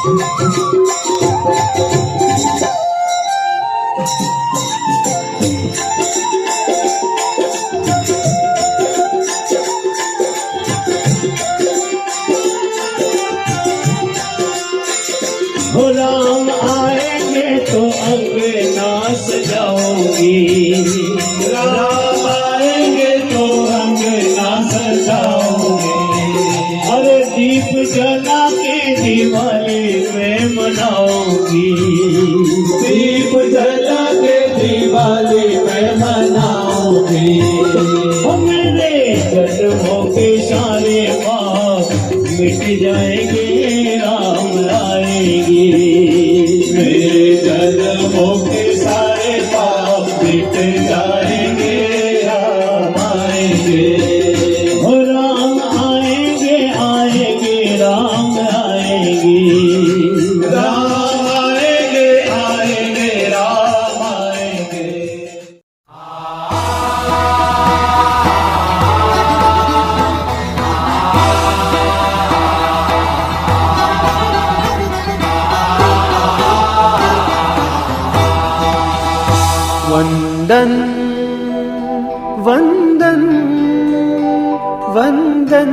हो राम आएंगे तो अंगना सजाऊंगी, राम आएंगे तो अंगना सजाऊंगी। अरे दीप जला के दिवाली में मनाऊंगी, दीप जला के दिवाली में मनाऊंगी। मेरे जन्मों के सारे पाप मिट जाएंगे, राम आएंगे। मेरे जन्मों के सारे पाप मिट जाएंगे, राम आएंगे। हो राम आएंगे, आएंगे, राम आएंगे, राम आएंगे, आएंगे, राम आएंगे। वंदन वंदन वंदन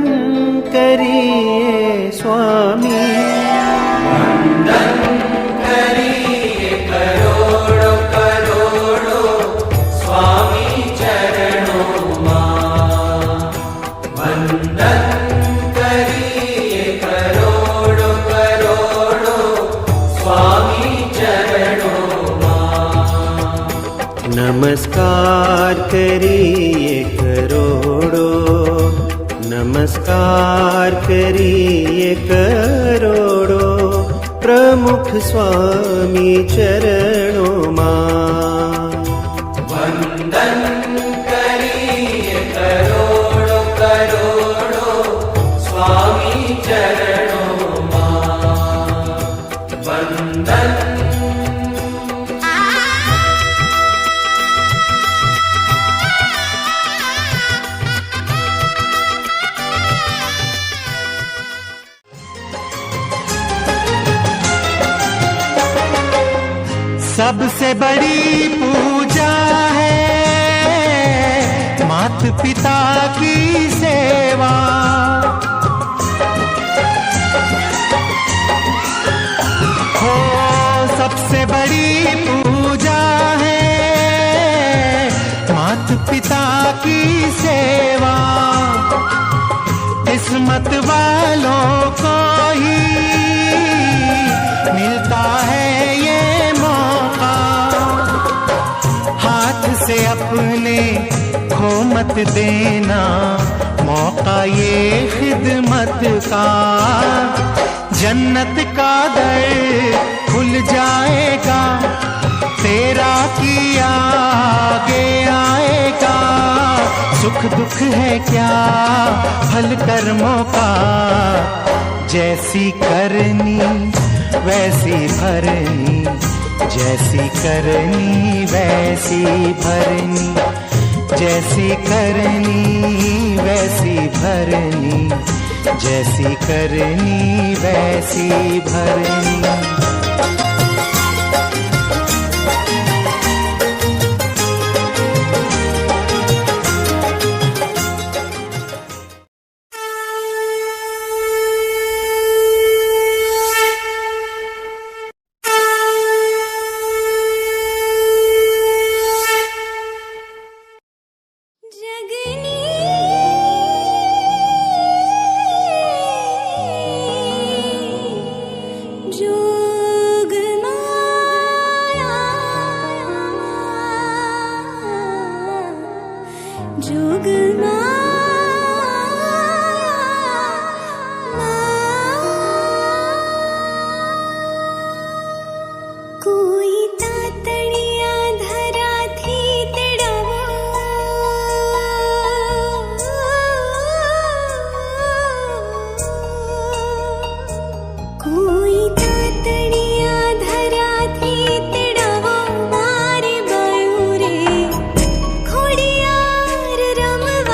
करिए स्वामी, वंदन करिए करोड़ों करोड़ों स्वामी चरणों मां। वंदन करिए करोड़ों करोड़ों स्वामी चरणों। नमस्कार करिए करोड़ों, नमस्कार करिए करोड़ों प्रमुख स्वामी चरणों मां। वंदन करिए करोड़ों करोड़ों स्वामी चरणों मां। वंदन सबसे बड़ी पूजा है माता पिता की सेवा। हो सबसे बड़ी पूजा है माता पिता की सेवा। किस्मत वालों को ही मिलता है ये मौका, हाथ से अपने खो मत देना मौका ये खिदमत का। जन्नत का दर खुल जाएगा, तेरा किया आगे आएगा। सुख दुख है क्या फल कर्मों का, जैसी करनी वैसी भरनी, जैसी करनी वैसी भरनी, जैसी करनी वैसी भरनी, जैसी करनी वैसी भरनी। रमवा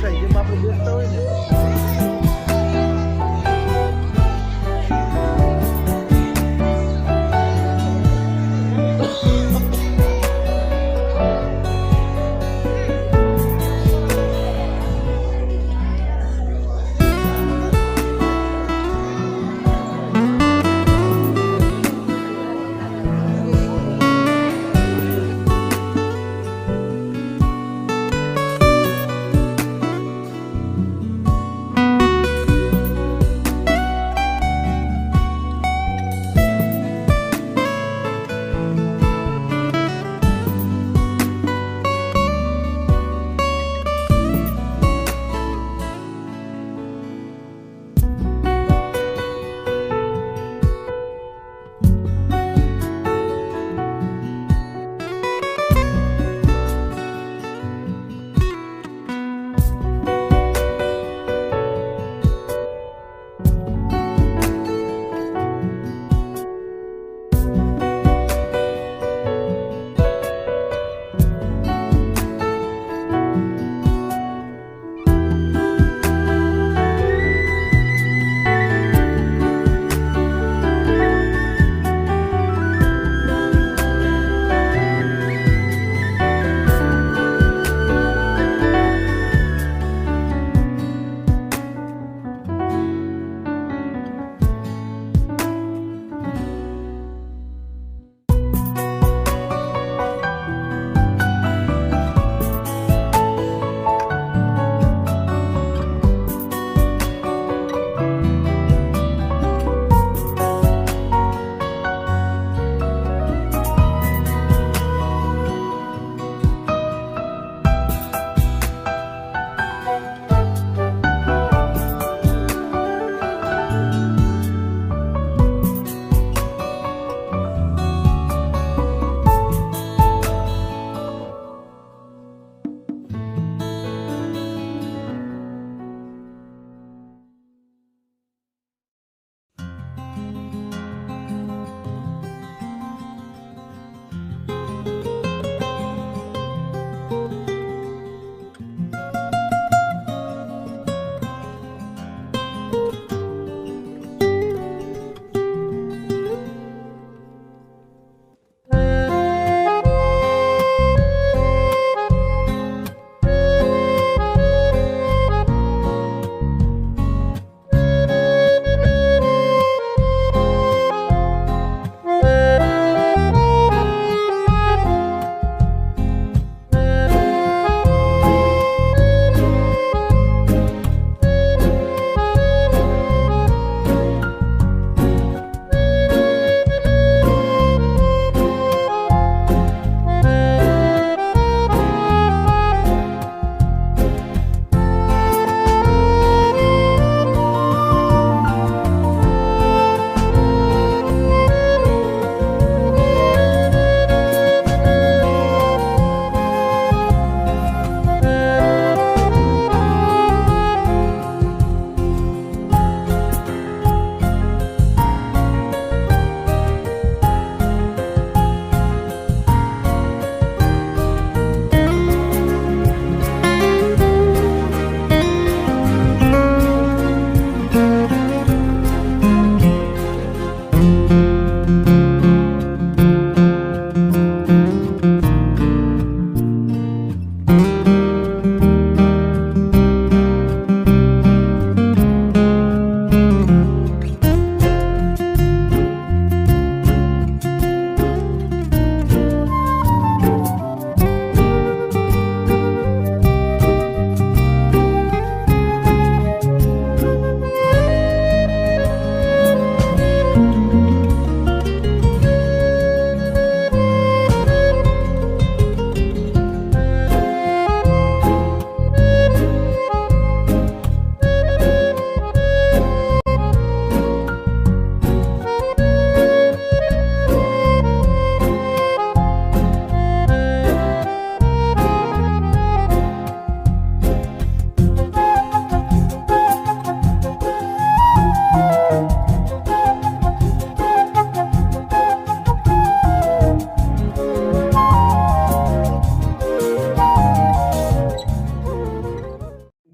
દેખાય જેમ આપણે બેસતા હોય ને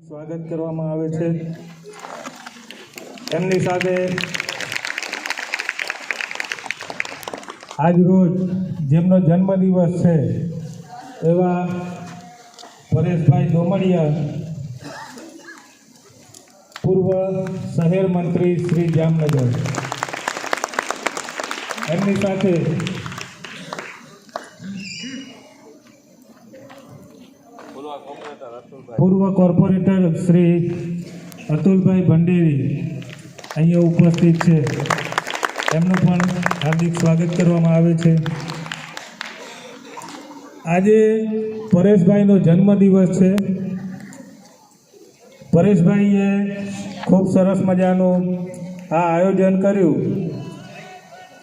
સ્વાગત કરવામાં આવે છે. એમની સાથે આજ રોજ જેમનો જન્મદિવસ છે એવા પરેશભાઈ દોમડિયા, પૂર્વ શહેર મંત્રી શ્રી જામનગર, એમની સાથે પૂર્વ કોર્પોરેટર શ્રી અતુલભાઈ ભંડેરી અહીંયા ઉપસ્થિત છે. એમનું પણ હાર્દિક સ્વાગત કરવામાં આવે છે. આજે પરેશભાઈનો જન્મદિવસ છે. પરેશભાઈએ ખૂબ સરસ મજાનું આ આયોજન કર્યું,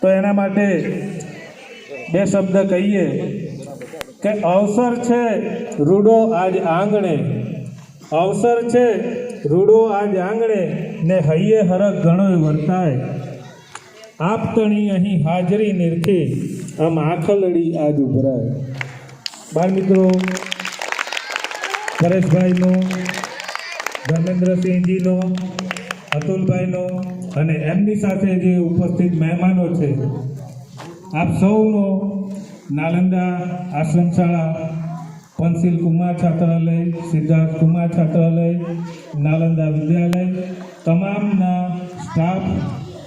તો એના માટે બે શબ્દ કહીએ કે અવસર છે રૂડો આજ આંગણે, અવસર છે રૂડો આજ આંગણે, ને હૈયે હરખ ઘણોય વર્તાય, આપતણી અહીં હાજરી નિરખે, આમ આખલડી આજ ઉભરાય. બાળ મિત્રો, પરેશભાઈનો, ધર્મેન્દ્રસિંહજીનો, અતુલભાઈનો અને એમની સાથે જે ઉપસ્થિત મહેમાનો છે, આપ સૌનો નાલંદા આશ્રમ શાળા, પંસિલ કુમાર છાત્રાલય, સિદ્ધાર્થ કુમાર છાત્રાલય, નાલંદા વિદ્યાલય, તમામના સ્ટાફ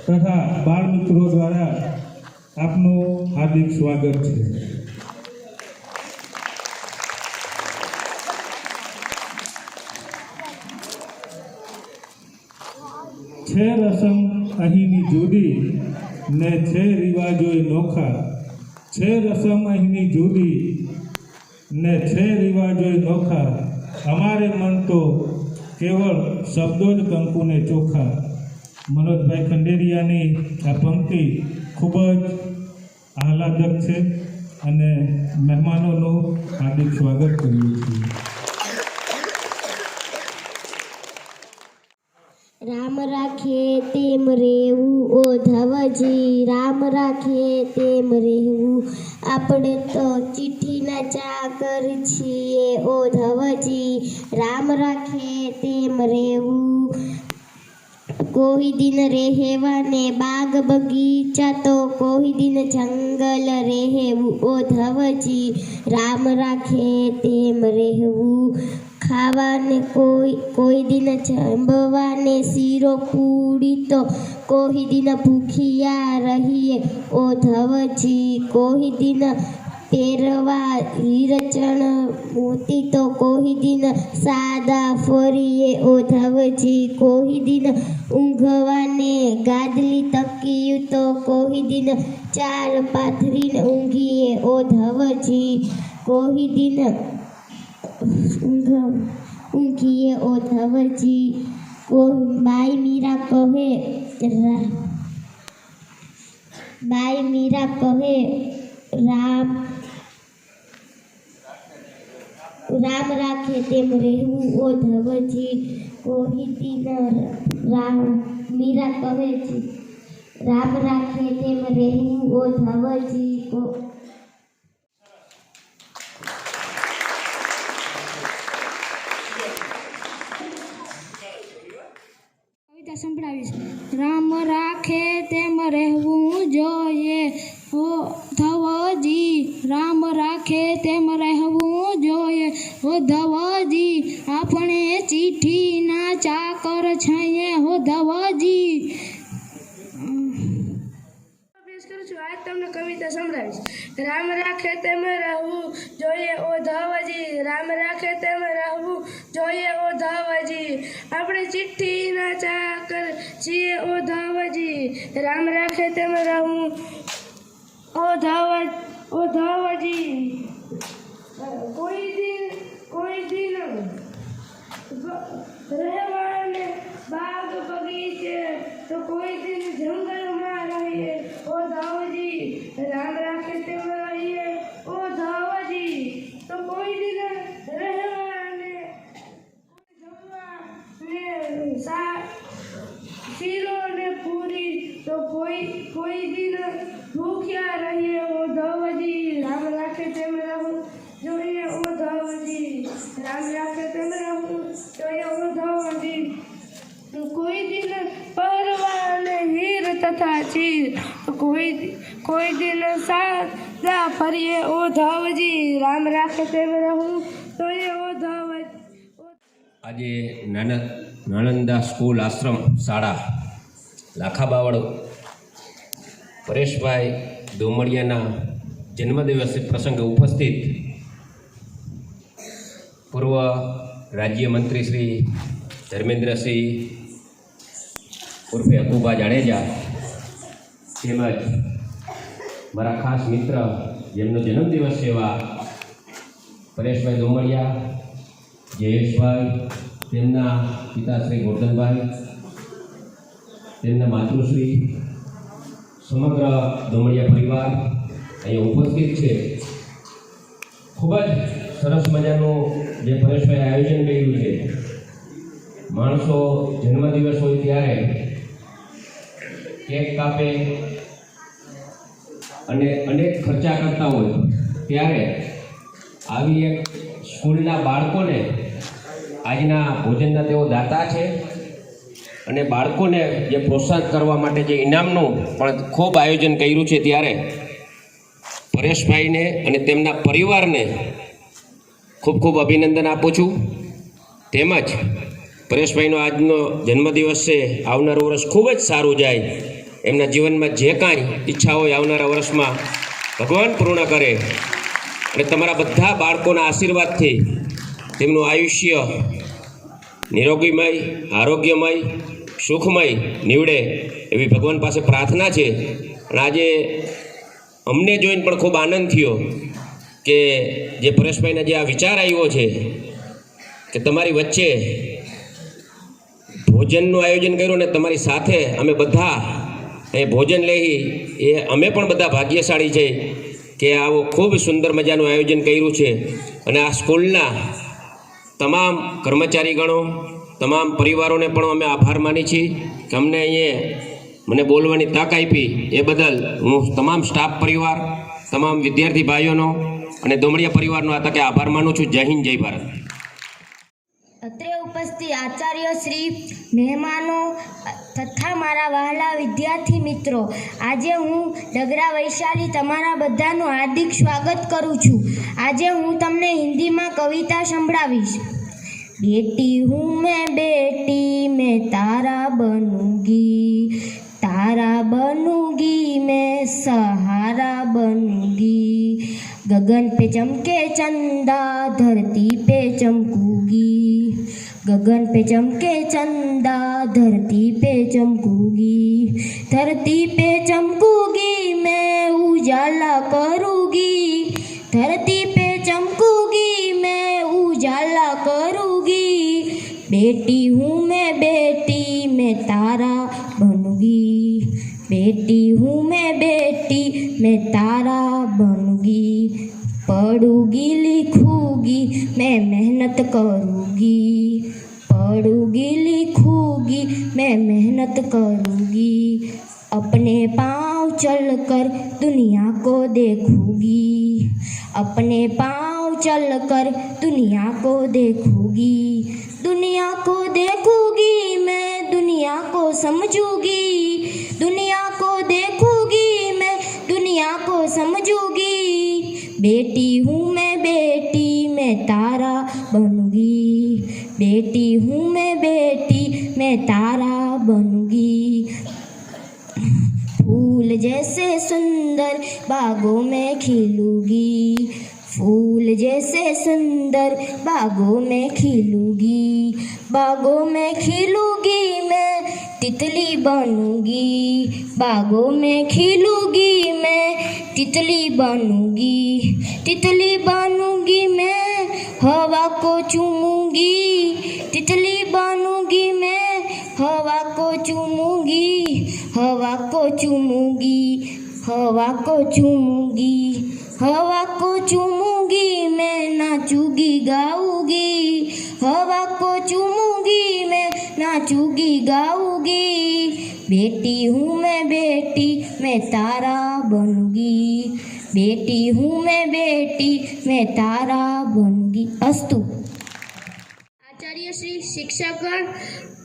તથા બાળ મિત્રો દ્વારા આપનું હાર્દિક સ્વાગત છે. છે રસમ અહીંની જુદી ને છે રિવાજોય નોખા, છે રસમ અહીંની જુદી ને છે રિવાજોય નોખા, અમારે મન તો કેવળ શબ્દો જ કંકુને ચોખા. મનોજભાઈ ખંડેરિયાની આ પંક્તિ ખૂબ જ આહલાદક છે અને મહેમાનોનું હાર્દિક સ્વાગત કર્યું છે. રામ રાખે તેમ રેવું ઓ ધવજી, રામ રાખે તેમ રહેવું, આપણે તો ચિઠ્ઠીના ચાકર છીએ ઓ ધવજી, રામ રાખે તેમ રહેવું. કોઈ દિન રહેવાને બાગ બગીચા, તો કોઈ દિન જંગલ રહેવું ઓ ધવજી, રામ રાખે તેમ રહેવું. ખાવાને કોઈ દિન જમવાને શીરો પૂરી, તો કોઈ દિન ભૂખિયા રહીએ ઓ ધવજી, કોઈ દિન પહેરવા હીરચણ મોતી, તો કોઈ દિન સાદા ફરીએ ઓ ધવજી, કોઈ દિન ઊંઘવાને ગાદલી તકિયું, તો કોઈ દિન ચાર પાથરીને ઊંઘીએ ઓ ધવજી, કોઈ દિન ઊંઘીએ ઓ ધવજી. બાઈ મીરા કહે રામ રાખે તેમ રહેવું ઓ ધવજી, કોઈ દિન મીરા કહે છે રામ રાખે તેમ રહેવું ઓ ધવજી. સંભળાવીશ. રામ રાખે તેમ રહેવું જોઈએ ઓ ધવજી, રામ રાખે તેમ રહેવું જોઈએ ઓ ધવજી, આપણે ચિઠ્ઠીના ચાકર છીએ ઓ ધવજી. આજ તમને કવિતા સંભળાવીશ. રામ રાખે તેમ રહેવું જોઈએ ઓ ધવજી, રામ રાખે તેમ રહેવું જોઈએ ઓ ધવજી, આપણે ચિઠ્ઠીના ચાકર છીએ ઓ ધવજી, રામ રાખે તેમ રહેવું ઓ ધવજી. કોઈ દિન રહેવાને બાગ બગીચે, તો કોઈ દિન જંગલમાં રહીએ ઓ ધવજી, રામ રાખે તેમ રહીએ ઓ ધવજી, તો કોઈ દિન રહેવાને જમવાને શીરો ને પૂરી, તો કોઈ દિન ભૂખ્યા રહીએ ઓ ધવજી, રામ રાખે તેમ રહેવું જોઈએ ઓ ધવજી, રામ રાખે તેમ રહેવું જોઈએ ઓ जी कोई दिन सादा फरिए ओ धाव जी राम राखे ते में रहूं तो ये ओ धाव આજે નાલંદા સ્કૂલ આશ્રમ શાળા લાખાબાવળ પરેશભાઈ દોમડિયાના જન્મદિવસ પ્રસંગે ઉપસ્થિત પૂર્વ રાજ્યમંત્રી શ્રી ધર્મેન્દ્રસિંહ ઉર્ફે અકુબા જાડેજા તેમજ મારા ખાસ મિત્ર જેમનો જન્મદિવસ છે એવા પરેશભાઈ દોમડિયા, જયેશભાઈ, તેમના પિતાશ્રી ગોરધનભાઈ, તેમના માતૃશ્રી, સમગ્ર દોમડિયા પરિવાર અહીંયા ઉપસ્થિત છે. ખૂબ જ સરસ મજાનું જે પરેશભાઈ આયોજન કર્યું છે. માણસો જન્મદિવસ હોય ત્યારે કેક કાપે અને અનેક ખર્ચા કરતા હોય ત્યારે આવી એક સ્કૂલના બાળકોને આજના ભોજનના તેઓ દાતા છે અને બાળકોને જે પ્રોત્સાહિત કરવા માટે જે ઇનામનું પણ ખૂબ આયોજન કર્યું છે ત્યારે પરેશભાઈને અને તેમના પરિવારને ખૂબ ખૂબ અભિનંદન આપું છું. તેમજ પરેશભાઈનો આજનો જન્મદિવસ છે, આવનારું વર્ષ ખૂબ જ સારું જાય, એમના જીવનમાં જે કાંઈ ઈચ્છા હોય આવનારા વર્ષમાં ભગવાન પૂર્ણ કરે અને તમારા બધા બાળકોના આશીર્વાદથી તેમનું આયુષ્ય નિરોગીમય, આરોગ્યમય, સુખમય નીવડે એવી ભગવાન પાસે પ્રાર્થના છે. અને આજે અમને જોઈને પણ ખૂબ આનંદ થયો કે જે પરેશભાઈના જે આ વિચાર આવ્યો છે કે તમારી વચ્ચે ભોજનનું આયોજન કર્યું ને તમારી સાથે અમે બધા એ ભોજન લઈ એ અમે પણ બધા ભાગ્યશાળી છે કે આવો ખૂબ સુંદર મજાનું આયોજન કર્યું છે. અને આ સ્કૂલના તમામ કર્મચારીગણો, તમામ પરિવારોને પણ અમે આભાર માની છીએ કે અમને અહીંયા મને બોલવાની તક આપી એ બદલ હું તમામ સ્ટાફ પરિવાર, તમામ વિદ્યાર્થી ભાઈઓનો અને દોમડિયા પરિવારનો આ તકે આભાર માનું છું. જય હિન્દ, જય ભારત. અત્રે ઉપસ્થિત આચાર્ય શ્રી, મહેમાનો તથા મારા વહાલા વિદ્યાર્થી મિત્રો, આજે હું ડગરા વૈશાલી તમારા બધાનું હાર્દિક સ્વાગત કરું છું. આજે હું તમને હિન્દીમાં કવિતા સંભળાવીશ. બેટી હું મેં તારા बनूंगी मैं सहारा बनूंगी. गगन पे चमके चंदा धरती पे चमकूंगी. गगन पे चमके चंदा धरती पे चमकूंगी. धरती पे चमकूंगी मैं उजाला करूंगी. धरती पे चमकूंगी मैं उजाला करूंगी. बेटी हूँ मैं तारा बनूंगी. बेटी हूँ मैं तारा बनूंगी. पढ़ूंगी लिखूंगी मैं मेहनत करूंगी. पढ़ूंगी लिखूंगी मैं मेहनत करूंगी. अपने पाँव चलकर दुनिया को देखूंगी. अपने पाँव चलकर दुनिया को देखूंगी. दुनिया को देखूंगी मैं दुनिया को समझूंगी. दुनिया को देखूंगी मैं दुनिया को समझूंगी. बेटी हूँ मैं तारा बनूंगी. बेटी हूँ मैं तारा बनूंगी. फूल जैसे सुंदर बागों में खिलूंगी. फूल जैसे सुंदर बागों में खिलूंगी. बागों में खिलूंगी मैं तितली बनूंगी. बागों में खिलूंगी मैं तितली बनूंगी. तितली बनूंगी मैं हवा को चूमूंगी. तितली बनूंगी मैं हवा को चूमूंगी. हवा को चूमूंगी. हवा को चूमूंगी. हवा को चूमूंगी मैं नाचूंगी गाऊंगी. हवा को चूमूंगी मैं नाचूंगी गाऊंगी. बेटी हूँ मैं तारा बनूंगी. बेटी हूँ मैं तारा बनूंगी. अस्तु. आचार्य શ્રી શિક્ષકગણ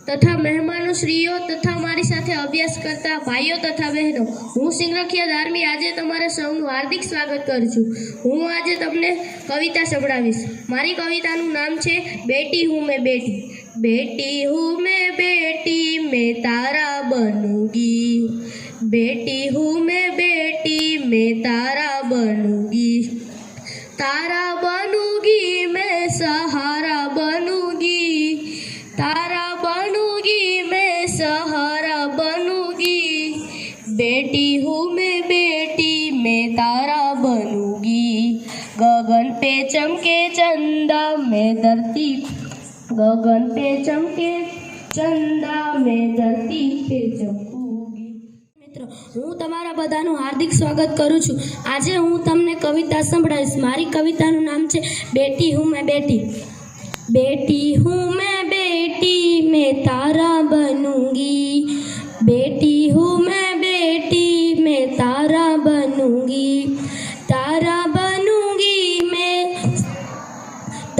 તથા મહેમાનો શ્રીઓ તથા મારી સાથે અભ્યાસ કરતા ભાઈઓ તથા બહેનો, હું સિંગરખિયા ધાર્મી આજે તમારા સૌનું હાર્દિક સ્વાગત કરું છું. હું આજે તમને કવિતા સંભળાવીશ. મારી કવિતાનું નામ છે બેટી હું મેં બેટી. બેટી હું મેં બેટી मैं तारा बनूंगी. बेटी हूँ मैं बेटी मैं तारा बनूंगी. तारा बनूंगी मैं सहारा बनूंगी. तारा बनूंगी मैं सहारा बनूंगी. बेटी हूँ मैं बेटी मैं तारा बनूंगी. गगन पे चमके चंदा मैं धरती, गगन पे चमके चंदा मैं धरती पे चमकूंगी. મિત્રો, હું તમારા બધાનું હાર્દિક સ્વાગત કરું છું. આજે હું તમને કવિતા સંભળાવીશ. મારી કવિતાનું નામ છે બેટી હું મેં બેટી. બેટી હું મેં બેટી मैं तारा बनूंगी. बेटी हूँ मैं बेटी मैं तारा बनूंगी. तारा बनूंगी मैं,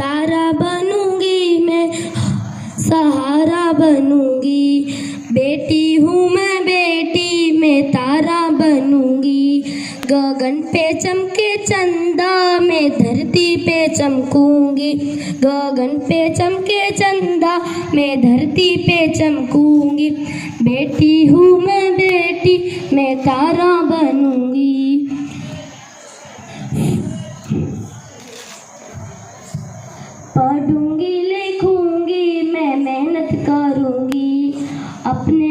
तारा बनूंगी मैं सहारा बनूंगी. बेटी हूँ मैं बेटी मैं तारा बनूंगी. गगन पे चमके चंदा मैं धरती पे चमकूंगी. गगन पे चमके चंदा मैं धरती पे चमकूंगी. बेटी हूँ मैं बेटी मैं तारा बनूंगी. पढ़ूंगी लिखूंगी मैं मेहनत करूंगी. अपने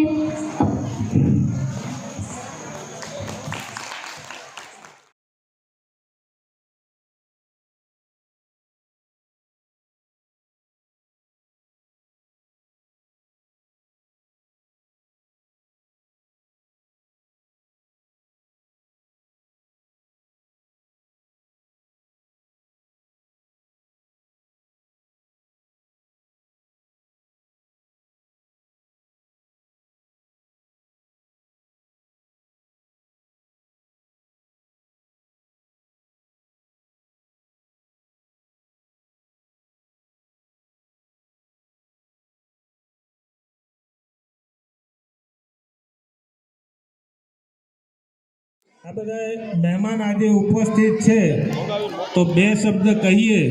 આ બધા મહેમાન આજે ઉપસ્થિત છે તો બે શબ્દ કહીએ.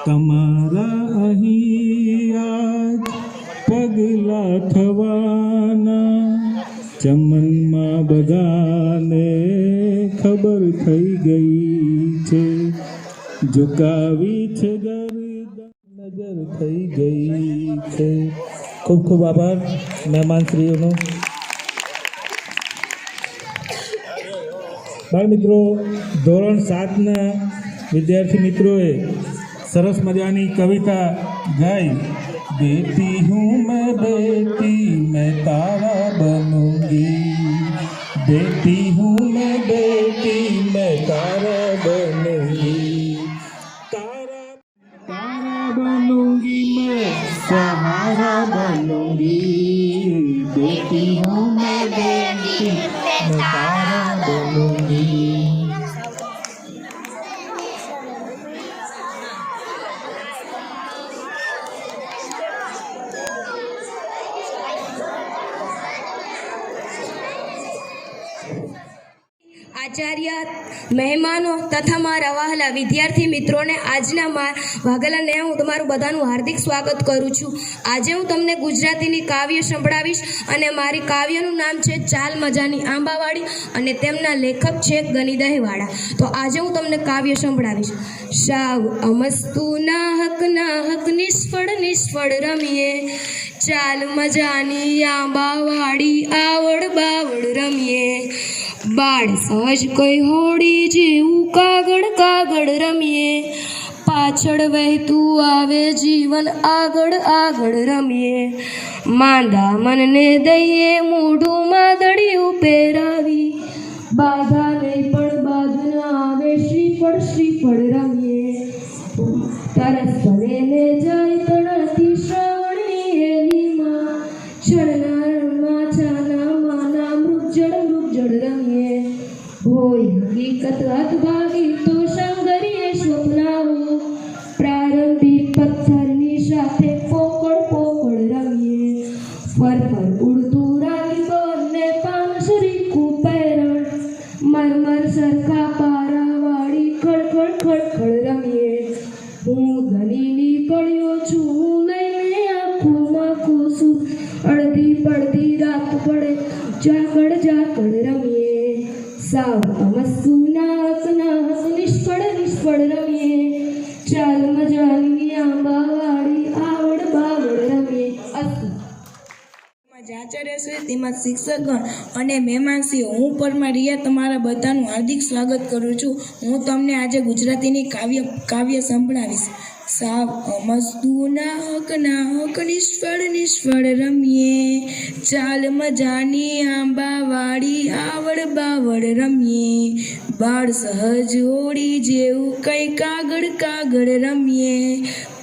તમારા અહીં આજ પગલા થવાના ચમનમાં બધાને ખબર થઈ ગઈ છે. ઝુકાવી છે ગરદન નજર થઈ ગઈ છે. ખૂબ ખૂબ આભાર મહેમાનશ્રીઓનો. બાળ મિત્રો, ધોરણ 7ના વિદ્યાર્થી મિત્રોએ સરસ મજાની કવિતા ગાઈ. બેટી હું મેં બેટી मैं तारा बनूंगी. बेटी हूँ मैं बेटी मैं तारा बनूंगी. तारा तारा बनूंगी मैं सहारा बनूंगी. बेटी हूँ मैं बेटी मैं तारा बनूंगी. આચાર્ય, મહેમાનો તથા મારા વહાલા વિદ્યાર્થી મિત્રોને આજના વાઘેલાને હું તમારું બધાનું હાર્દિક સ્વાગત કરું છું. આજે હું તમને ગુજરાતીની કાવ્ય સંભળાવીશ અને મારી કાવ્યનું નામ છે ચાલ મજાની આંબાવાળી અને તેમના લેખક છે ગની દહીવાળા. તો આજે હું તમને કાવ્ય સંભળાવીશ. સાવ અમસ્તુના હક નિષ્ફળ નિષ્ફળ રમીએ. ચાલ મજાની આંબાવાળી આવડ બાવડ રમીએ. બાળ સહજ કોઈ હોડી જેવું કાગળ કાગળ રમીએ. પાછળ વહેતું આવે જીવન આગળ આગળ રમીએ. માંદા મનને દઈએ મોઢું માદડિયું પહેરાવી. બાધા નહીં પણ બાદ ન આવે શ્રીફળ શ્રીફળ રમીએ. તરસ ભલે ને જાય તણાથી શ્રાવણની હેલીમાં. ચડનારમાં છાના માના મૃગજળ મૃગજળ રમીએ. હોય હકીકત અતભાગી તો સંગરીએ સ્વપ્નાઓ. પ્રારંભિક પથ્થર સાથે પોકળ પોકળ રમીએ ફર ફર ઉડતું રાગી બોલને પાંસરી કુપેરણ મરમર સરખા પારાવાળી ખડખડ ખડખડ રમીએ હું ગલીની કળીઓ છું લઈને આંખોમાં ખોસું અડધી પડધી રાત પડે જાગડ જાગડ રમીએ સાવ અમસ્તુ નાક નાક નિષ્ફળ નિષ્ફળ રમીએ ચાલ મજાની આંબાવાળી આવડ બાવડ રમીએ અસ્તુ આચાર્ય શ્રી તેમજ શિક્ષકગણ અને મહેમાનશ્રીઓ હું પરમાર રિયા તમારા બધાનું હાર્દિક સ્વાગત કરું છું. હું તમને આજે ગુજરાતીની કાવ્ય સંભળાવીશ. સાવ અમસ્તુ નાહક નાહક નિષ્ફળ નિષ્ફળ રમીએ ચાલ મજાની આંબાવાળી આવડ બાવડ રમીએ બાળ સહજ હોડી જેવું કઈ કાગળ કાગળ રમીએ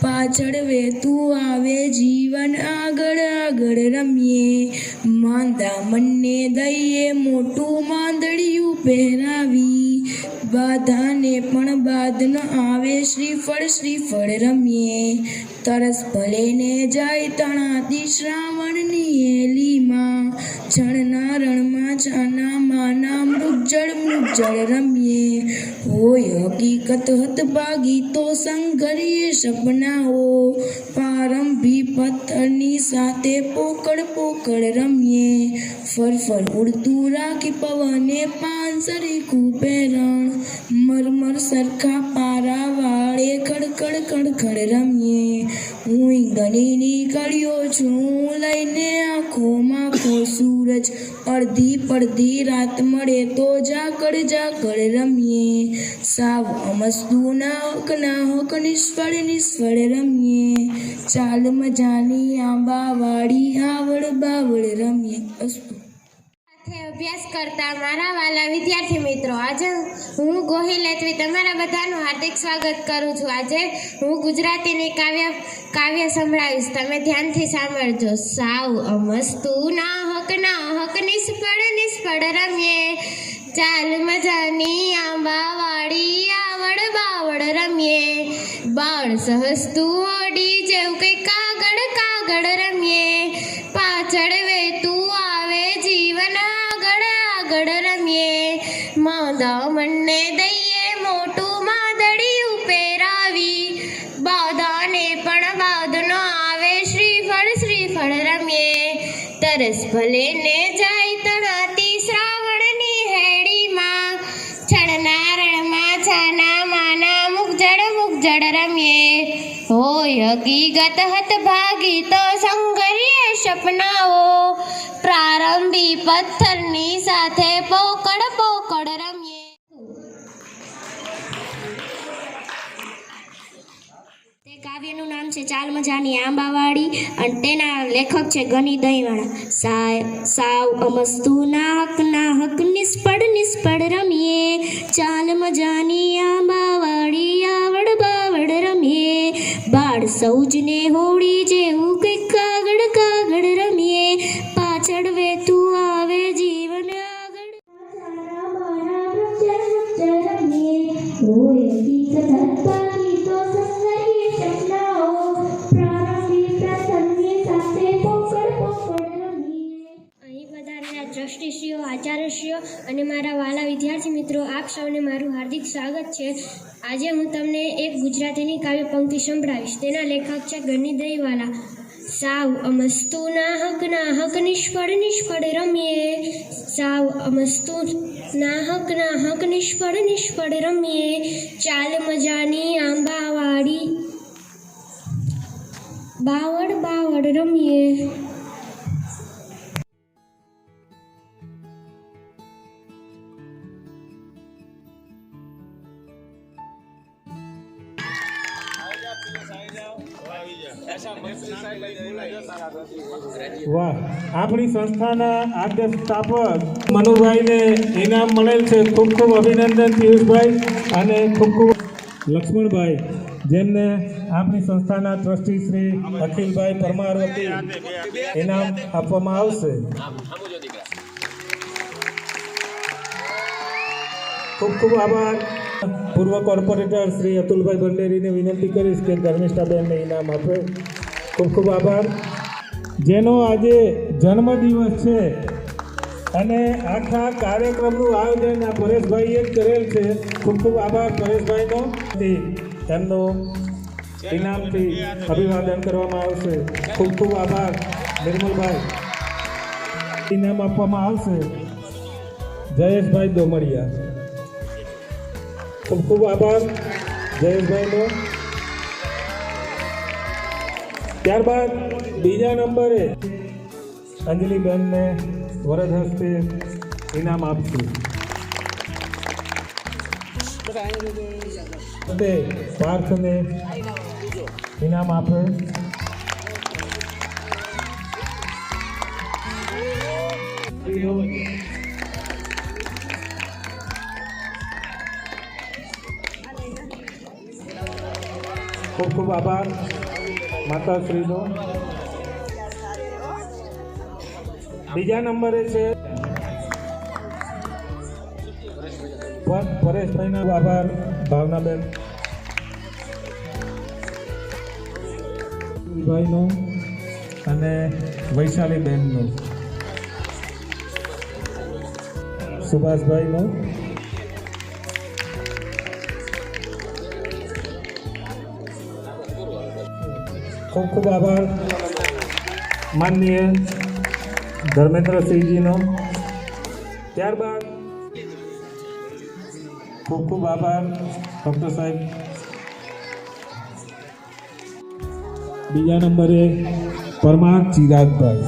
પાછળ વેતું આવે જીવન આગળ આગળ રમીએ માંદા મનને દઈએ મોટું માંદડિયું પહેરાવી બાધાને પણ બાદ ન આવે શ્રીફળ શ્રીફળ રમીએ તરસ ભલે ને જાય તણાતી શ્રાવણની હેલીમાં જળના રણમાં છાના માના મૃગજળ રમીએ હોય હકીકત હતભાગી તો સંઘરીએ સપનાઓ પ્રારંભી પથ્થરની સાથે પોકળ પોકળ રમીએ ફરફર ઉડતું રાખી પવને પાંસરી કુપેરણ મરમર સરખા પારા વાળે ખડખડ ખડખડ રમીએ હું ગણીની કળીઓ છું લઈને આંખોમાં ખો સૂરજ અડધી પડધી રાત મળે તો જાકડ જાકડ રમીએ સાવ અમસ્તુ નાહક નાહક નિષ્ફળ નિષ્ફળ રમીએ ચાલ મજાની આંબાવાળી આવડ બાવડ રમીએ અસ્તુ. સાથે અભ્યાસ કરતા મારા વાલા વિદ્યાર્થી મિત્રો, આજે હું ગોહિલ હેતવી તમારા બધાનું હાર્દિક સ્વાગત કરું છું. આજે હું ગુજરાતીની કાવ્ય સંભળાવીશ, તમે ધ્યાનથી સાંભળજો. સાવ અમસ્તુ નાહક નાહક નિષ્ફળ નિષ્ફળ રમીએ ચાલ મજાની આંબાવાળી આવડ બાવડ રમીએ બાળ સહજતું ઓડી જેવું કઈ કાગળ કાગળ રમીએ પાછળ વેતું આવે જીવન આગળ આગળ રમીએ માંદા મનને દઈએ મોટું માદડિયું પહેરાવી બાધાને પણ બાદ ન આવે શ્રીફળ શ્રીફળ રમીએ તરસ ભલે ને જાય તણાતી શ્રાવણની હેડીમાં છણના રણમાં છાના માના મુગજળ રમીએ હોય હકીકત હતભાગી તો સંઘરીએ સપનાઓ પ્રારંભી પથ્થરની સાથે પોકળ પોકળ રમીએ. તે કાવ્યનું નામ છે ચાલ મજાની આંબાવાળી અને તેના લેખક છે ગની દહીંવાળા. સાવ અમસ્તુ નાહક નાહક નિષ્ફળ નિષ્ફળ રમીએ ચાલ મજાની આંબાવાળી આવડ બાવડ રમીએ બાળ સૌજને હોળી જેવું કંઈક કાગળ કાગળ રમીએ પાછળ વેતું આવે જીવન આગળ ટ્રસ્ટીશ્રીઓ, આચાર્યશ્રીઓ અને મારા વાલા વિદ્યાર્થી મિત્રો, આપ સૌને મારું હાર્દિક સ્વાગત છે. આજે હું તમને એક ગુજરાતીની કાવ્ય પંક્તિ સંભળાવીશ. તેના લેખક છે ગની દહીંવાળા. સાવ અમસ્તુ નાહક નાહક નિષ્ફળ નિષ્ફળ રમીએ સાવ અમસ્તુ નાહક નાહક નિષ્ફળ નિષ્ફળ રમીએ ચાલ મજાની આંબાવાળી બાવડ બાવડ રમીએ. વાહ, આપણી સંસ્થાના આદ્ય સ્થાપક મનુભાઈને ઇનામ મળેલ છે. ખૂબ ખૂબ અભિનંદન પિયુષભાઈ અને ખૂબ ખૂબ લક્ષ્મણભાઈ, જેમને આપણી સંસ્થાના ટ્રસ્ટી શ્રી અખિલભાઈ પરમાર વતી ઇનામ આપવામાં આવશે. ખૂબ ખૂબ આભાર. પૂર્વ કોર્પોરેટર શ્રી અતુલભાઈ ભંડેરીને વિનંતી કરીશ કે ધર્મિષ્ઠાબેનને ઇનામ આપે. ખૂબ ખૂબ આભાર. જેનો આજે જન્મદિવસ છે અને આખા કાર્યક્રમનું આયોજન આ પરેશભાઈએ જ કરેલ છે. ખૂબ ખૂબ આભાર પરેશભાઈનો. એમનું ઇનામથી અભિવાદન કરવામાં આવશે. ખૂબ ખૂબ આભાર નિર્મલભાઈ. ઇનામ આપવામાં આવશે જયેશભાઈ દોમડિયા. ખૂબ ખૂબ આભાર જયેશભાઈનો. ત્યારબાદ બીજા નંબરે અંજલિબેનને વરદ હસ્તે ઇનામ આપશું. પાર્થને ઇનામ આપે. ખૂબ ખૂબ આભાર માતાશ્રીનો. બીજા નંબરે છે પરેશભાઈનો આભાર ભાવનાબેન ભાઈનો અને વૈશાલીબેનનો. સુભાષભાઈનો. ખૂબ ખૂબ આભાર માનનીય ધર્મેન્દ્રસિંહજીનો. ત્યારબાદ ખૂબ ખૂબ આભાર ડૉક્ટર સાહેબ. બીજા નંબરે પરમાર ચિરાગભાઈ.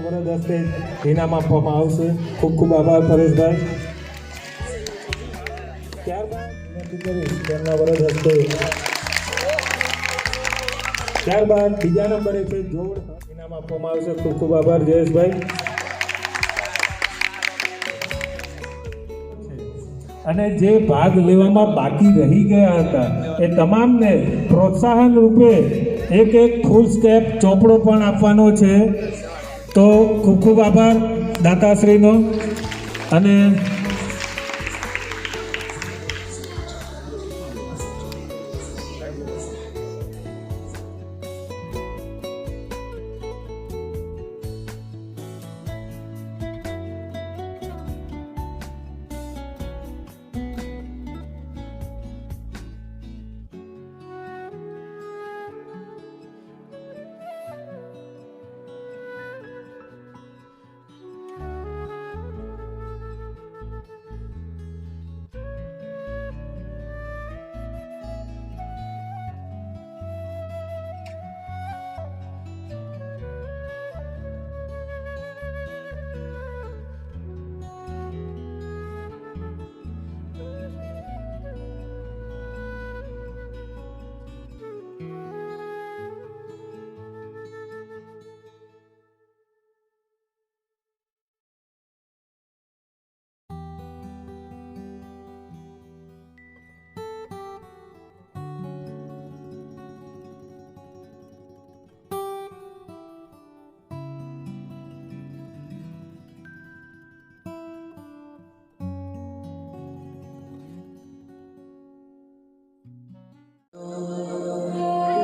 વરદ હસ્તે ઇનામ આપવામાં આવશે. ખૂબ ખૂબ આભાર પરેશભાઈ. તેમના વરદ હસ્તે. ત્યારબાદ બીજા નંબરે છે જોડ ઇનામ આપવામાં આવશે. ખૂબ ખૂબ આભાર જયેશભાઈ. અને જે ભાગ લેવામાં બાકી રહી ગયા હતા એ તમામને પ્રોત્સાહન રૂપે એક ફૂલ સ્ટેપ ચોપડો પણ આપવાનો છે. તો ખૂબ ખૂબ આભાર દાતાશ્રીનો. અને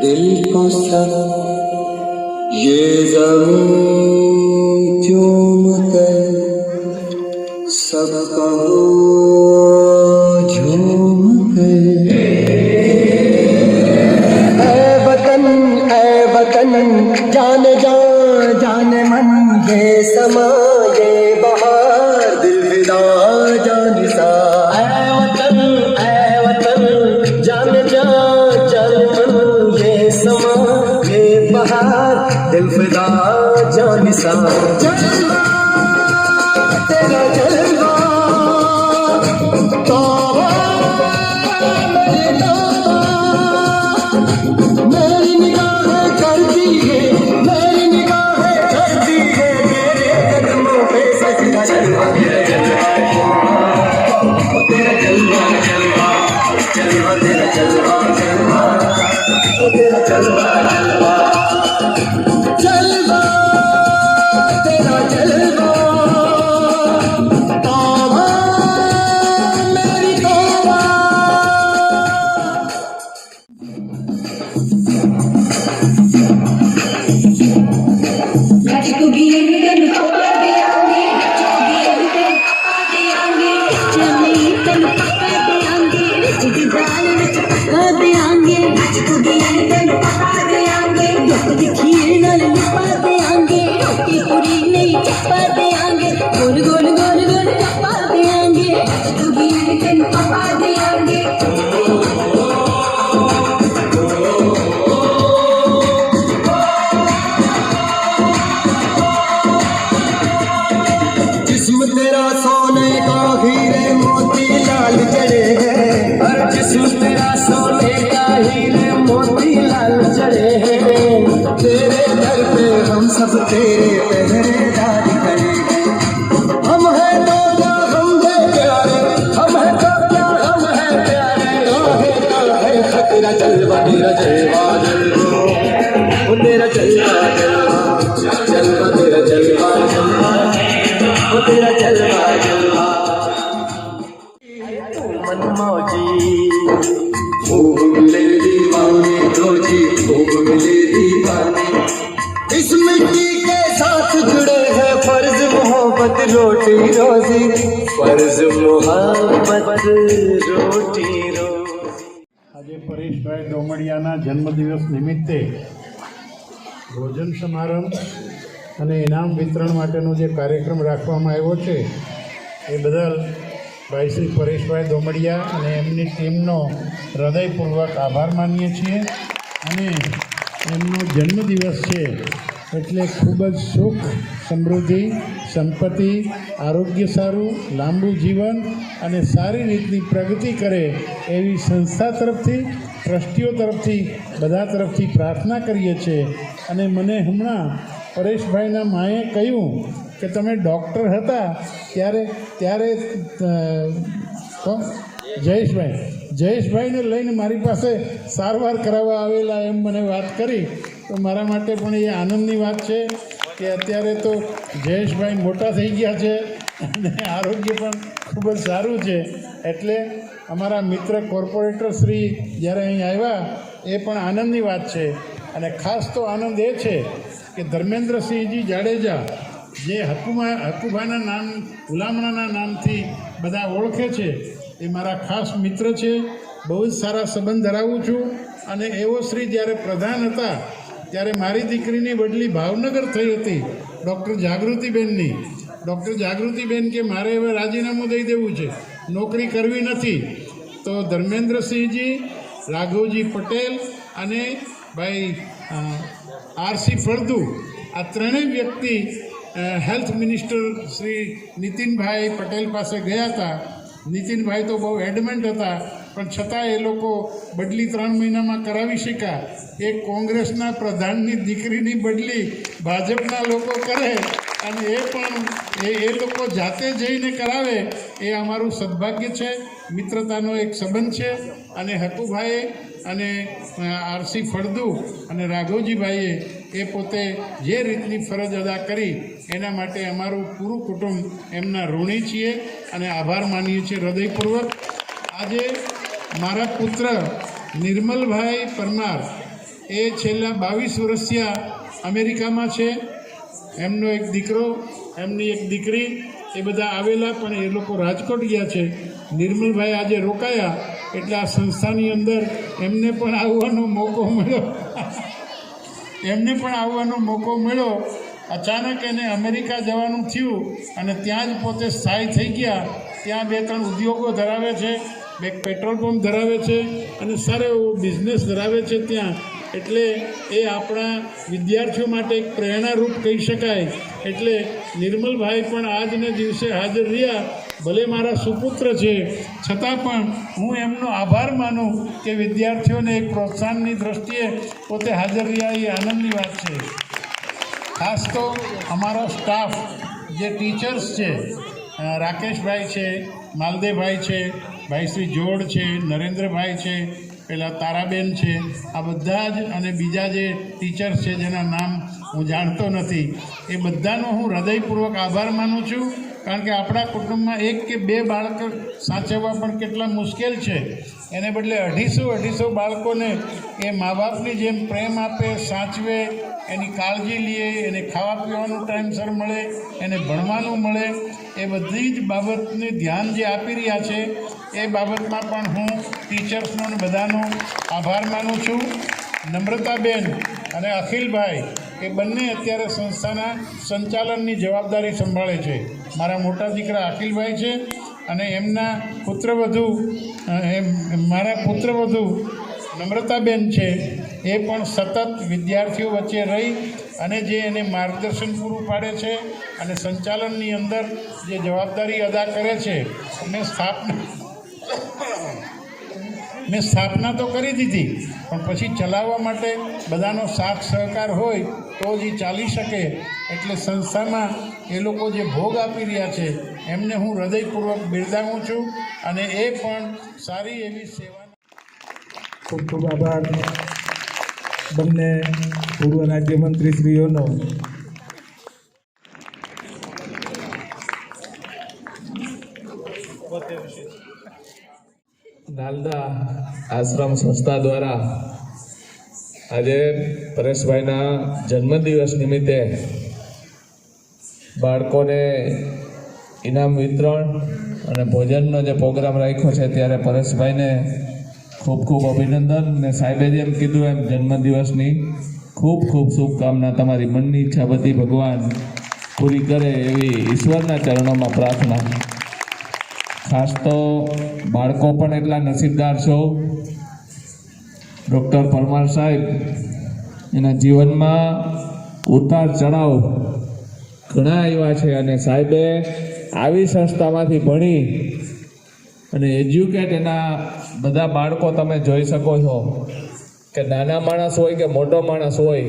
दिल को सब ये ज़मीं चूम कर सब कहो झूम कर ऐ वतन जान जा जान मन ये समा ये बहार दिल फिदा जान सा ऐ वतन जान जा जान मन ये समा ये बहार दिल फिदा जान सा जलवा तेरा जलवा तौबा मेरे तौबा मेरी निगाहें करती है मेरी निगाहें करती है तेरे कदमों पे सजदा जलवा तेरा जलवा तेरा जलवा जलवा जलवा तेरा जलवा जलवा तेरा जलवा जलवा जलवा तेरा जलवा तौबा मेरी तौबा दाल विच पका देंगे कुड़ियां तेनू पका देंगे दुख दी खीर नाल लिपा देंगे रोटी पूरी नहीं चपा देंगे गोल गोल गोल गोल चपा देंगे कुड़ियां तेनू पका देंगे जिस्म तेरा सोने का हीरे मोती लाल जड़े हैं हर जिस्म तेरा सोने का हीरे मोती लाल जड़े हैं तेरे दर पे हम सब तेरे पहरेदार खड़े हैं हम हैं तो क्या हम है प्यारे हम हैं तो क्या हम हैं प्यारे राहे का है तेरा जलवा तेरा जलवा जलवा तेरा जलवा जलवा जलवा तेरा जलवा जलवा तेरा जलवा जलवा तू मनमौजी खूब मिले दीवाने दो जी खूब मिले दीवाने इस मिट्टी के साथ जुड़े हैं फर्ज मोहब्बत रोटी रोजी फर्ज मोहब्बत रोटी रोजी આજે પરેશભાઈ ડોમડિયાના જન્મદિવસ નિમિત્તે ભોજન સમારંભ અને ઇનામ વિતરણ માટેનો જે કાર્યક્રમ રાખવામાં આવ્યો છે એ બદલ ભાઈ શ્રી પરેશભાઈ ડોમડિયા અને એમની ટીમનો હૃદયપૂર્વક આભાર માનીએ છીએ અને એમનો જન્મદિવસ છે એટલે ખૂબ જ સુખ સમૃદ્ધિ સંપત્તિ આરોગ્ય સારું લાંબુ જીવન અને સારી રીતની પ્રગતિ કરે એવી સંસ્થા તરફથી ટ્રસ્ટીઓ તરફથી બધા તરફથી પ્રાર્થના કરીએ છીએ અને મને હમણાં પરેશભાઈના માએ કહ્યું કે તમે ડૉક્ટર હતા ત્યારે જયેશભાઈને લઈને મારી પાસે સારવાર કરાવવા આવેલા એમ મને વાત કરી તો મારા માટે પણ એ આનંદની વાત છે કે અત્યારે તો જયેશભાઈ મોટા થઈ ગયા છે અને આરોગ્ય પણ ખૂબ જ સારું છે એટલે અમારા મિત્ર કોર્પોરેટર શ્રી જ્યારે અહીં આવ્યા એ પણ આનંદની વાત છે અને ખાસ તો આનંદ એ છે કે ધર્મેન્દ્રસિંહજી જાડેજા જે હકુભાના નામ ગુલામણાના નામથી બધા ઓળખે છે એ મારા ખાસ મિત્ર છે બહુ જ સારા સંબંધ ધરાવું છું અને એવો શ્રી જ્યારે પ્રધાન હતા ત્યારે મારી દીકરીની બદલી ભાવનગર થઈ હતી ડૉક્ટર જાગૃતિબેન કે મારે હવે રાજીનામું દઈ દેવું છે નોકરી કરવી નથી તો ધર્મેન્દ્રસિંહજી રાઘવજી પટેલ અને ભાઈ આરસી ફળદુ આ ત્રણેય વ્યક્તિ હેલ્થ મિનિસ્ટર શ્રી નીતિનભાઈ પટેલ પાસે ગયા હતા નીતિનભાઈ તો બહુ એડમેન્ટ હતા પણ છતાં એ લોકો બદલી 3 મહિનામાં કરાવી શક્યા એ કોંગ્રેસના પ્રધાનની દીકરીની બદલી ભાજપના લોકો કરે અને એ પણ એ લોકો જાતે જઈને કરાવે એ અમારું સદભાગ્ય છે મિત્રતાનો એક સંબંધ છે અને હકુભાઈએ અને આરસી ફળદુ અને રાઘવજીભાઈએ એ પોતે જે રીતની ફરજ અદા કરી એના માટે અમારું પૂરું કુટુંબ એમના ઋણી છીએ અને આભાર માનીએ છીએ હૃદયપૂર્વક આજે મારા પુત્ર નિર્મલભાઈ પરમાર એ છેલ્લા 22 વર્ષથી અમેરિકામાં છે એમનો એક દીકરો એમની એક દીકરી એ બધા આવેલા પણ એ લોકો રાજકોટ ગયા છે નિર્મલભાઈ આજે રોકાયા એટલે આ સંસ્થાની અંદર એમને પણ આવવાનો મોકો મળ્યો અચાનક એને અમેરિકા જવાનું થયું અને ત્યાં જ પોતે સ્થાયી થઈ ગયા ત્યાં 2-3 ઉદ્યોગો ધરાવે છે એક પેટ્રોલ પંપ ધરાવે છે અને સારો એવો બિઝનેસ ધરાવે છે ત્યાં એટલે એ આપણા વિદ્યાર્થીઓ માટે એક પ્રેરણારૂપ કહી શકાય એટલે નિર્મલભાઈ પણ આજને દિવસે હાજર રહ્યા ભલે મારા સુપુત્ર છે છતાં પણ હું એમનો આભાર માનું કે વિદ્યાર્થીઓને એક પ્રોત્સાહનની દૃષ્ટિએ પોતે હાજર રહ્યા એ આનંદની વાત છે ખાસ તો અમારો સ્ટાફ જે ટીચર્સ છે રાકેશભાઈ છે માલદેવભાઈ છે ભાઈ શ્રી જોડ છે નરેન્દ્રભાઈ છે પેલા તારાબેન છે આ બધા જ અને બીજા જે ટીચર્સ છે જેના નામ હું જાણતો નથી એ બધાનો હું હૃદયપૂર્વક આભાર માનું છું કારણ કે આપણા કુટુંબમાં 1 કે 2 બાળક સાચવવા પણ કેટલા મુશ્કેલ છે એને બદલે 250 બાળકોને એ મા બાપની જેમ પ્રેમ આપે સાચવે એની કાળજી લે એને ખાવા પીવાનું ટાઈમસર મળે એને ભણવાનું મળે એ બધી જ બાબતને ધ્યાન જે આપી રહ્યા છે એ બાબતમાં પણ હું ટીચર્સનો અને બધાનો આભાર માનું છું. નમ્રતાબેન અને અખિલભાઈ એ બંને અત્યારે સંસ્થાના સંચાલનની જવાબદારી સંભાળે છે. મારા મોટા દીકરા અખિલભાઈ છે અને એમના પુત્રવધુ મારા પુત્રવધુ નમ્રતાબેન છે. એ પણ સતત વિદ્યાર્થીઓ વચ્ચે રહી અને જે એને માર્ગદર્શન પૂરું પાડે છે અને સંચાલનની અંદર જે જવાબદારી અદા કરે છે. મેં સ્થાપના તો કરી દીધી, પણ પછી ચલાવવા માટે બધાનો સાથ સહકાર હોય તો જ એ ચાલી શકે. એટલે સંસ્થામાં એ લોકો જે ભોગ આપી રહ્યા છે એમને હું હૃદયપૂર્વક બિરદાવું છું અને એ પણ સારી એવી સેવા. ખૂબ ખૂબ આભાર બંને પૂર્વ રાજ્યમંત્રીશ્રીઓનો. નાલંદા આશ્રમ સંસ્થા દ્વારા આજે પરેશભાઈના જન્મદિવસ નિમિત્તે બાળકોને ઇનામ વિતરણ અને ભોજનનો જે પ્રોગ્રામ રાખ્યો છે ત્યારે પરેશભાઈને ખૂબ ખૂબ અભિનંદન. ને સાહેબે જેમ કીધું એમ જન્મદિવસની ખૂબ ખૂબ શુભકામના. તમારી મનની ઈચ્છા બધી ભગવાન પૂરી કરે એવી ઈશ્વરના ચરણોમાં પ્રાર્થના. ખાસ તો બાળકો પણ એટલા નસીબદાર છો. ડૉક્ટર પરમાર સાહેબ એના જીવનમાં ઉતાર ચઢાવ ઘણા આવ્યા છે અને સાહેબે આવી સંસ્થામાંથી ભણી અને એજ્યુકેટ એના બધા બાળકો તમે જોઈ શકો છો કે નાના માણસ હોય કે મોટો માણસ હોય,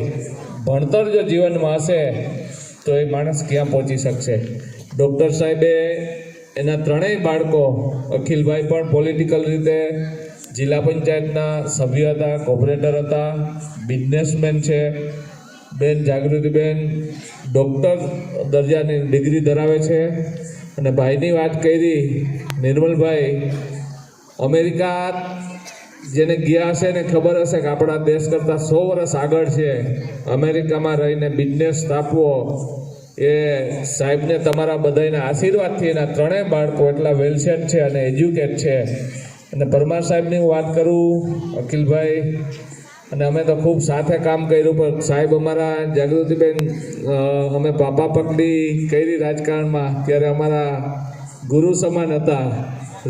ભણતર જો જીવનમાં હશે તો એ માણસ ક્યાં પહોંચી શકશે. ડૉક્ટર સાહેબે એના ત્રણેય બાળકો, અખિલભાઈ પણ પોલિટિકલ રીતે જિલ્લા પંચાયતના સભ્ય હતા, કોર્પોરેટર હતા, બિઝનેસમેન છે. બેન જાગૃતિબેન ડૉક્ટર દરજાની ડિગ્રી ધરાવે છે. અને ભાઈની વાત કરી નિર્મલભાઈ, અમેરિકા જેને ગયા હશે ને ખબર હશે કે આપણા દેશ કરતાં 100 વર્ષ આગળ છે. અમેરિકામાં રહીને બિઝનેસ સ્થાપવો એ સાહેબને તમારા બધાના આશીર્વાદથી એના ત્રણેય બાળકો એટલા વેલસેટ છે અને એજ્યુકેટ છે. અને પરમાર સાહેબની હું વાત કરું, અખિલભાઈ અને અમે તો ખૂબ સાથે કામ કર્યું. પણ સાહેબ અમારા જાગૃતિબેન અમે પાપા પકડી કરી રાજકારણમાં ત્યારે અમારા ગુરુ સમાન હતા.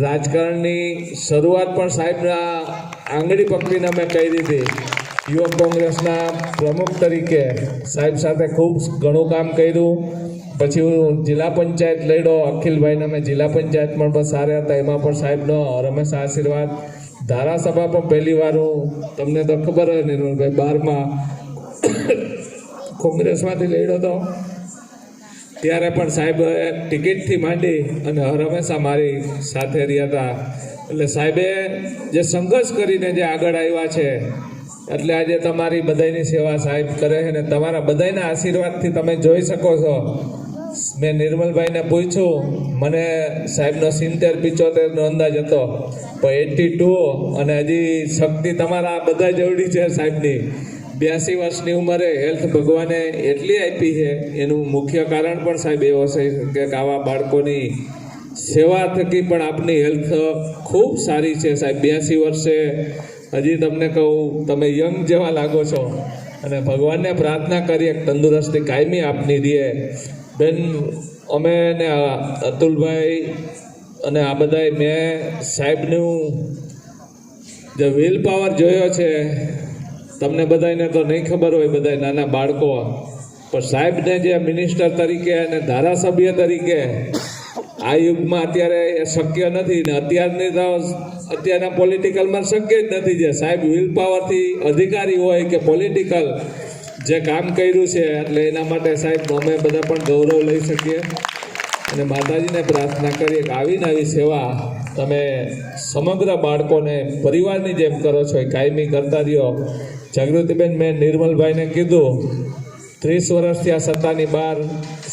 રાજકારણની શરૂઆત પણ સાહેબના આંગળી પકડીને અમે કરી હતી. યુવક કોંગ્રેસના પ્રમુખ તરીકે સાહેબ સાથે ખૂબ ઘણું કામ કર્યું. પછી હું જિલ્લા પંચાયત લડ્યો, અખિલભાઈને અમે જિલ્લા પંચાયતમાં પણ સારા હતા, એમાં પણ સાહેબનો હંમેશા આશીર્વાદ. ધારાસભા પણ પહેલી વાર હું, તમને તો ખબર હોય નિર્મલભાઈ, 12માં કોંગ્રેસમાંથી લડ્યો હતો ત્યારે પણ સાહેબ ટિકિટથી માંડી અને હંમેશા મારી સાથે રહ્યા હતા. એટલે સાહેબે જે સંઘર્ષ કરીને જે આગળ આવ્યા છે એટલે આજે તમારી બધાની સેવા સાહેબ કરે છે અને તમારા બધાના આશીર્વાદથી તમે જોઈ શકો છો. મેં નિર્મલભાઈને પૂછ્યું, મને સાહેબનો 70-75નો અંદાજ હતો, પણ 82 અને હજી શક્તિ તમારા બધા જેવડી છે સાહેબની. 82 વર્ષની ઉંમરે હેલ્થ ભગવાને એટલી આપી છે. એનું મુખ્ય કારણ પણ સાહેબ એવો છે કે આવા બાળકોની સેવા થકી પણ આપની હેલ્થ ખૂબ સારી છે સાહેબ. 82 વર્ષે હજી તમને કહું, તમે યંગ જેવા લાગો છો અને ભગવાનને પ્રાર્થના કરીએ તંદુરસ્તી કાયમી આપની દે. બેન અમે ને અતુલભાઈ અને આ બધાએ મેં સાહેબનું જે વિલ પાવર જોયો છે, તમને બધાને તો નહીં ખબર હોય, બધા નાના બાળકો, પણ સાહેબને જે મિનિસ્ટર તરીકે અને ધારાસભ્ય તરીકે આ યુગમાં અત્યારે એ શક્ય નથી ને અત્યારના પોલિટિકલમાં શક્ય જ નથી. જે સાહેબ વિલ પાવરથી અધિકારી હોય કે પોલિટિકલ જે કામ કર્યું છે, એટલે એના માટે સાહેબ અમે બધા પણ ગૌરવ લઈ શકીએ અને માતાજીને પ્રાર્થના કરીએ કે આવી ને આવી સેવા તમે સમગ્ર બાળકોને પરિવારની જેમ કરો છો એ કાયમી કરતા રહ્યો. જાગૃતિબેન, મેં નિર્મલભાઈને કીધું 30 વર્ષથી આ સત્તાની બહાર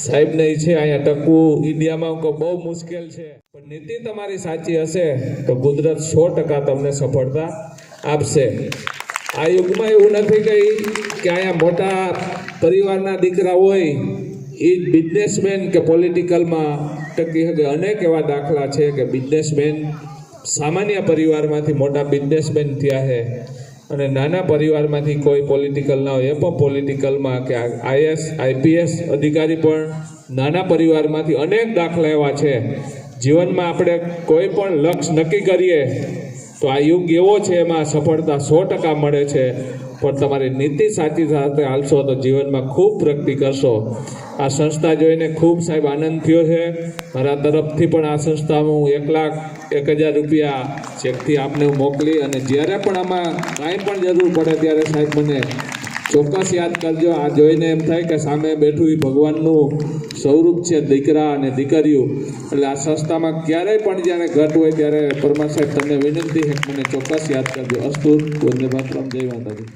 સાહેબને છે અહીંયા ટકવું ઇન્ડિયામાં બહુ મુશ્કેલ છે, પણ નીતિ તમારી સાચી હશે તો કુદરત 100% તમને સફળતા આપશે. આ યુગમાં એવું નથી ગઈ કે અહીંયા મોટા પરિવારના દીકરા હોય એ જ બિઝનેસમેન કે પોલિટિકલમાં ટકી શકે. અનેક એવા દાખલા છે કે બિઝનેસમેન સામાન્ય પરિવારમાંથી મોટા બિઝનેસમેન થયા છે અને નાના પરિવારમાંથી કોઈ પોલિટિકલ ના હોય એ પણ પોલિટિકલમાં કે આઈએસ આઈપીએસ અધિકારી પણ નાના પરિવારમાંથી અનેક દાખલા એવા છે. જીવનમાં આપણે કોઈ પણ લક્ષ્ય નક્કી કરીએ તો આ યુગ એવો છે એમાં સફળતા 100% મળે છે, પણ તમારી નીતિ સાચી સાથે હાલશો તો જીવનમાં ખૂબ પ્રગતિ કરશો. આ સંસ્થા જોઈને ખૂબ સાહેબ આનંદ થયો છે. મારા તરફથી પણ આ સંસ્થામાં હું 1,01,000 રૂપિયા ચેકથી આપને મોકલી, અને જ્યારે પણ આમાં કાંઈ પણ જરૂર પડે ત્યારે સાહેબ મને ચોક્કસ યાદ કરજો. આ જોઈને એમ થાય કે સામે બેઠું એ ભગવાનનું સ્વરૂપ છે, દીકરા અને દીકરીઓ. એટલે આ સંસ્થામાં ક્યારેય પણ જ્યારે ઘટ હોય ત્યારે પરમાર સાહેબ તમને વિનંતી છે કે મને ચોક્કસ યાદ કરજો. અસ્તુ, વંદે માતરમ, જય માતાજી.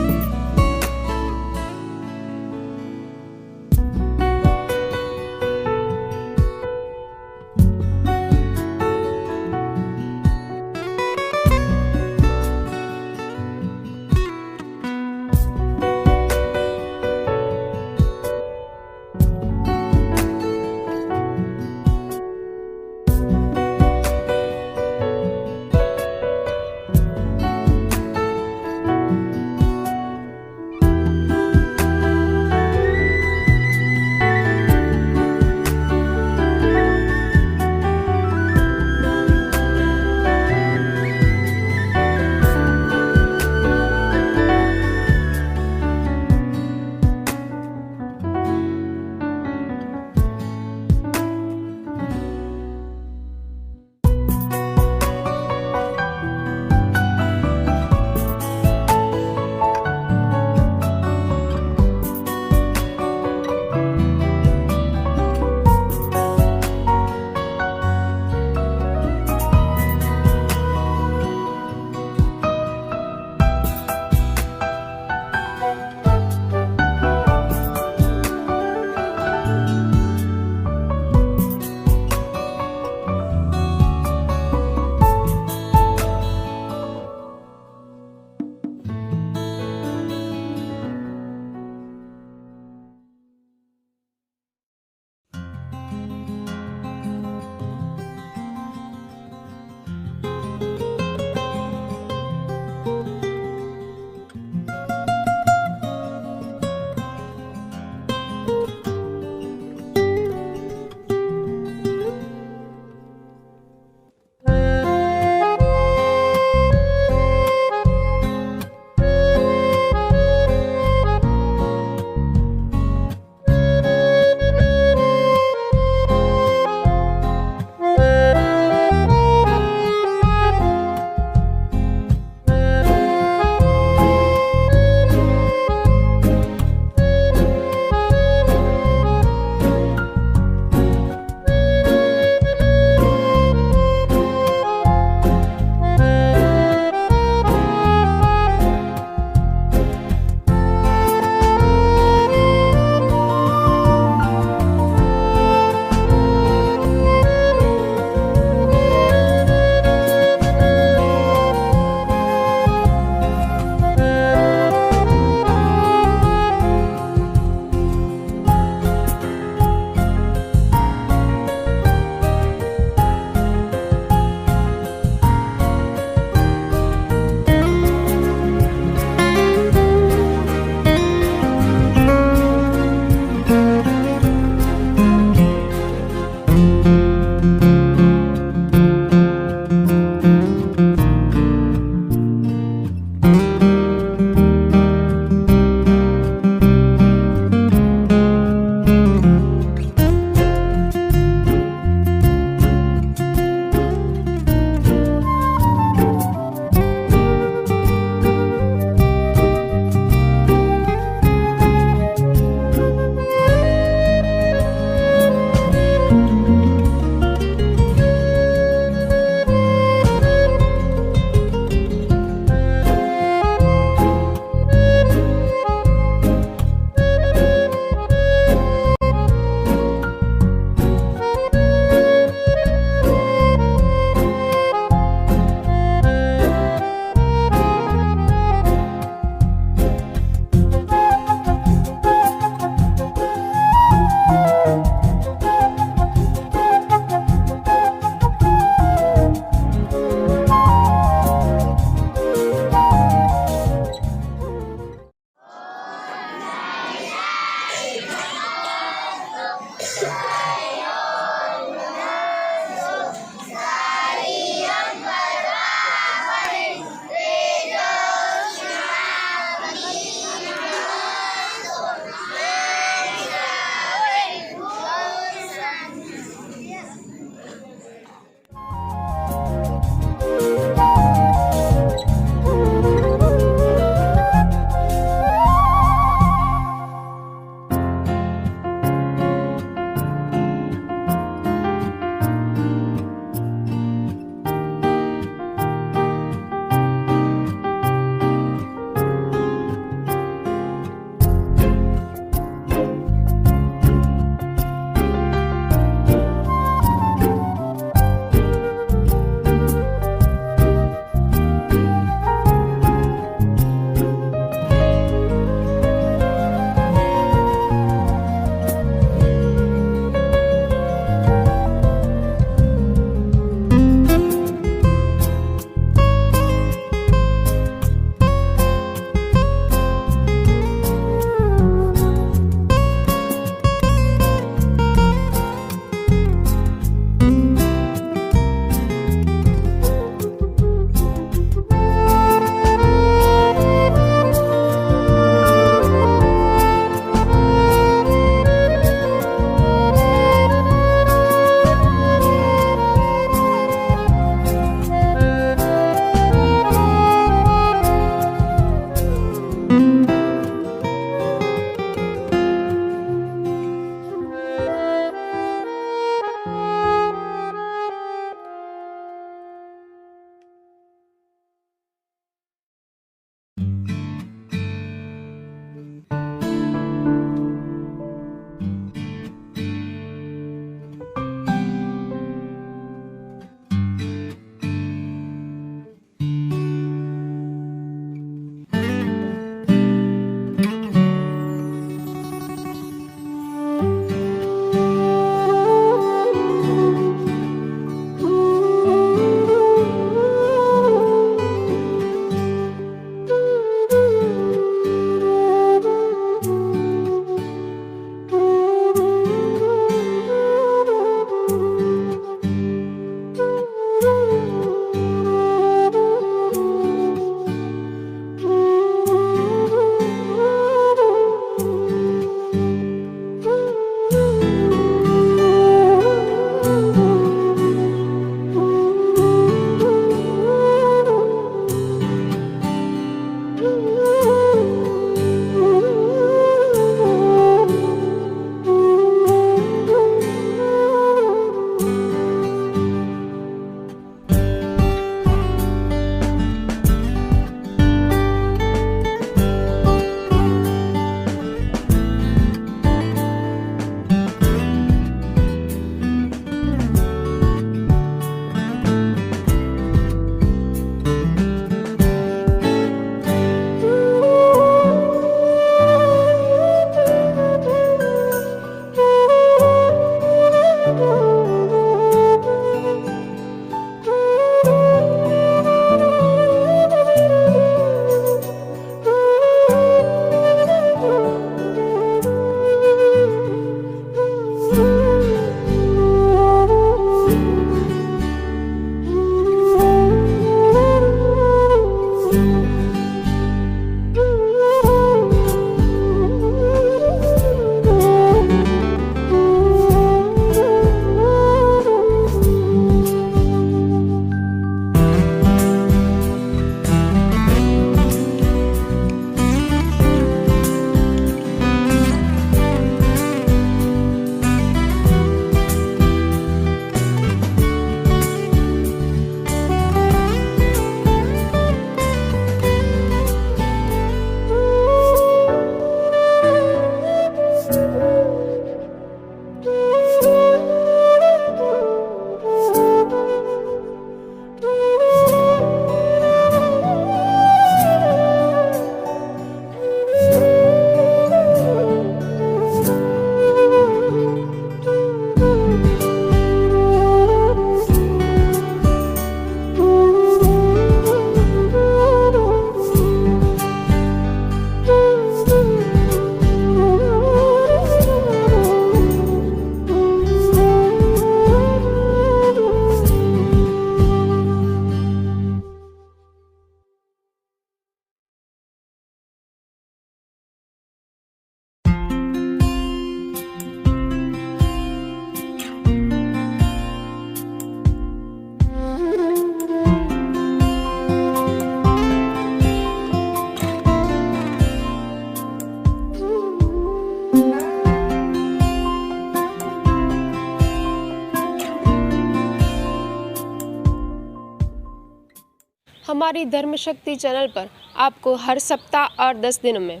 हमारी धर्म शक्ति चैनल पर आपको हर सप्ताह और 10 दिनों में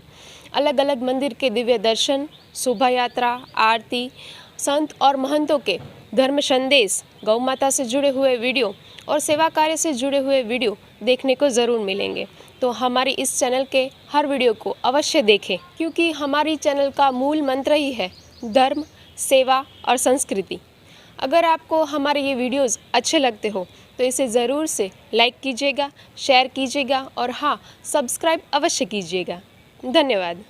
अलग अलग मंदिर के दिव्य दर्शन, शोभा यात्रा, आरती, संत और महंतों के धर्म संदेश, गौ माता से जुड़े हुए वीडियो और सेवा कार्य से जुड़े हुए वीडियो देखने को ज़रूर मिलेंगे। तो हमारी इस चैनल के हर वीडियो को अवश्य देखें, क्योंकि हमारी चैनल का मूल मंत्र ही है धर्म, सेवा और संस्कृति। अगर आपको हमारे ये वीडियोस अच्छे लगते हो तो इसे ज़रूर से लाइक कीजिएगा, शेयर कीजिएगा और हाँ, सब्सक्राइब अवश्य कीजिएगा। धन्यवाद।